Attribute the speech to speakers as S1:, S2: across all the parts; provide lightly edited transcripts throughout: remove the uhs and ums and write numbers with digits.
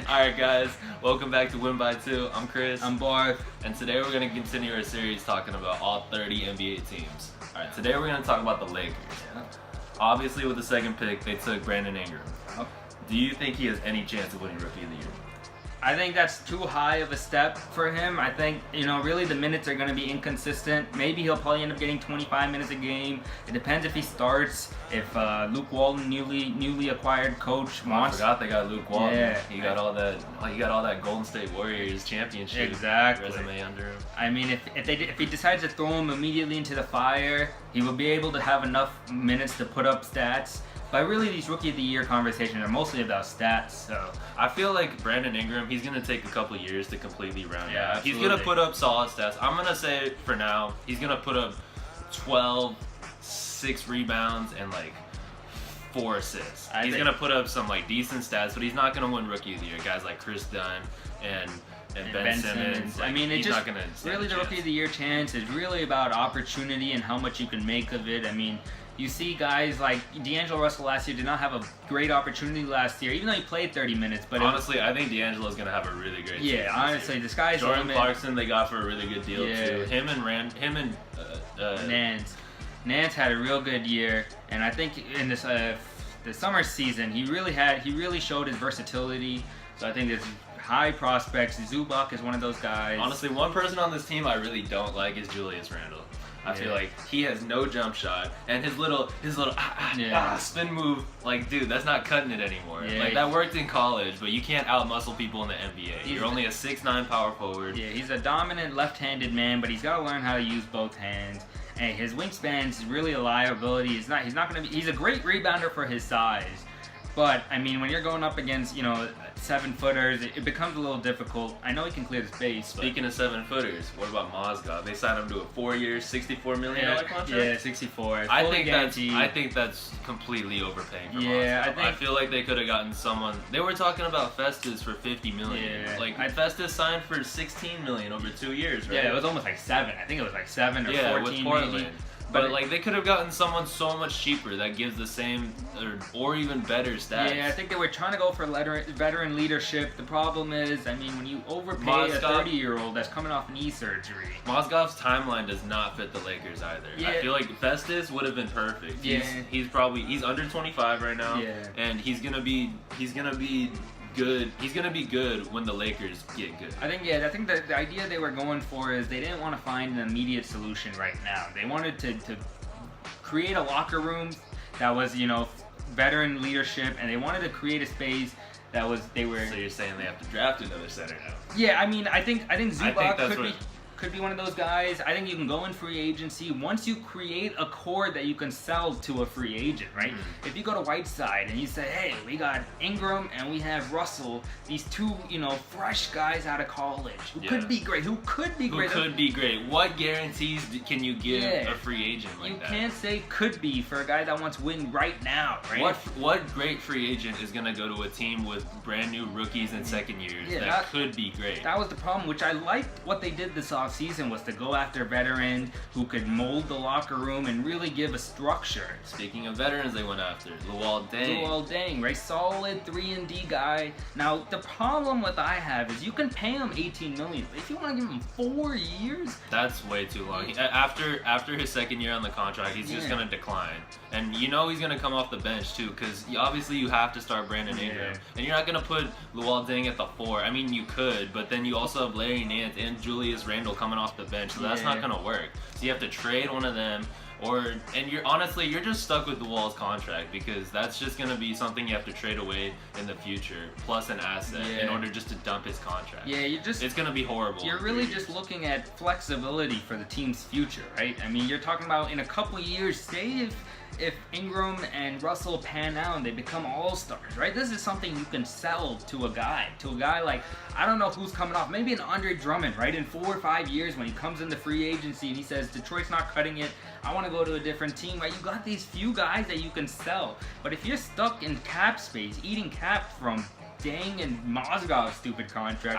S1: Alright guys, welcome back to Win by 2. I'm Chris.
S2: I'm Bharath.
S1: And today we're going to continue our series talking about all 30 NBA teams. Alright, today we're going to talk about the Lakers.
S2: Yeah.
S1: Obviously with the second pick, they took Brandon Ingram.
S2: Yep.
S1: Do you think he has any chance of winning Rookie of the Year?
S2: I think that's too high of a step for him. I think, really the minutes are going to be inconsistent. Maybe he'll probably end up getting 25 minutes a game. It depends if he starts, if Luke Walton, newly acquired coach, wants.
S1: I forgot they got Luke Walton.
S2: Yeah.
S1: He got all that Golden State Warriors championship resume under him.
S2: I mean, if he decides to throw him immediately into the fire, he will be able to have enough minutes to put up stats. But really, these Rookie of the Year conversations are mostly about stats. So
S1: I feel like Brandon Ingram, he's going to take a couple years to completely round out.
S2: Absolutely.
S1: He's going to put up solid stats. I'm going to say for now, he's going to put up 12, 6 rebounds, and 4 assists. He's going to put up some decent stats, but he's not going to win Rookie of the Year. Guys like Chris Dunn and Ben Simmons.
S2: I mean,
S1: he's not gonna
S2: really the Rookie of the Year chance is really about opportunity and how much you can make of it. I mean, you see guys like D'Angelo Russell last year did not have a great opportunity last year, even though he played 30 minutes. But
S1: honestly, I think D'Angelo's gonna have a really great season.
S2: Yeah, honestly, this guy's
S1: Jordan Clarkson they got for a really good deal too. Him and
S2: Nance had a real good year, and I think in this the summer season he really showed his versatility. So I think there's high prospects. Zubac is one of those guys.
S1: Honestly, one person on this team I really don't like is Julius Randle. I feel like he has no jump shot, and his little spin move, dude, that's not cutting it anymore.
S2: Yeah.
S1: That worked in college, but you can't outmuscle people in the NBA. You're only a 6'9" power forward.
S2: Yeah, he's a dominant left-handed man, but he's got to learn how to use both hands. And his wingspan's really a liability. He's not gonna be. He's a great rebounder for his size. But, I mean, when you're going up against, 7-footers, it becomes a little difficult. I know he can clear the space.
S1: Speaking of 7-footers, what about Mozgov? They signed him to a 4-year, $64 million contract?
S2: Yeah, 64.
S1: I think that's completely overpaying for Mozgov. I feel like they could have gotten someone. They were talking about Festus for $50 million.
S2: Yeah.
S1: Festus signed for $16 million over 2 years, right?
S2: Yeah, it was almost 7. I think it was 7 or 14
S1: with Portland.
S2: maybe.
S1: But they could have gotten someone so much cheaper that gives the same or even better stats.
S2: Yeah, I think they were trying to go for veteran leadership. The problem is, I mean, when you overpay a 30-year-old that's coming off knee surgery.
S1: Mozgov's timeline does not fit the Lakers either.
S2: Yeah.
S1: I feel like Festus would have been perfect. He's under 25 right now, and he's gonna be good. He's gonna be good when the Lakers get good.
S2: I think the idea they were going for is they didn't want to find an immediate solution right now. They wanted to create a locker room that was, veteran leadership, and they wanted to create a space that was So
S1: you're saying they have to draft another center now?
S2: Yeah, I mean, I think Zubac could be one of those guys. I think you can go in free agency once you create a core that you can sell to a free agent, right? Mm-hmm. If you go to Whiteside and you say, hey, we got Ingram and we have Russell, these two, fresh guys out of college who could be great.
S1: What guarantees can you give a free agent like that?
S2: You can't say could be for a guy that wants to win right now, right?
S1: What great free agent is going to go to a team with brand new rookies and second years that could be great?
S2: That was the problem, which I liked what they did this offseason was to go after veterans who could mold the locker room and really give a structure.
S1: Speaking of veterans, they went after Luol Deng,
S2: right? Solid 3-and-D guy. Now the problem with I have is you can pay him $18 million, but if you want to give him 4 years,
S1: that's way too long. After his second year on the contract, he's just gonna decline, and he's gonna come off the bench too, because obviously you have to start Brandon Ingram, and you're not gonna put Luol Deng at the 4. I mean, you could, but then you also have Larry Nance and Julius Randle coming off the bench, so that's not gonna work. So you have to trade one of them, and you're just stuck with the Wall's contract, because that's just gonna be something you have to trade away in the future, plus an asset in order just to dump his contract. Yeah, it's gonna be horrible.
S2: You're really just looking at flexibility for the team's future, right? I mean, you're talking about in a couple years, say if Ingram and Russell pan out and they become all-stars, right? This is something you can sell to a guy like, I don't know who's coming off, maybe an Andre Drummond, right? In 4 or 5 years when he comes into free agency and he says, Detroit's not cutting it, I want to go to a different team, right? You got these few guys that you can sell. But if you're stuck in cap space, eating cap from Deng and Mozgov's stupid contract,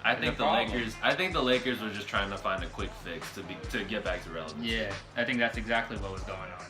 S1: I think the Lakers were just trying to find a quick fix to get back to relevance.
S2: Yeah, I think that's exactly what was going on.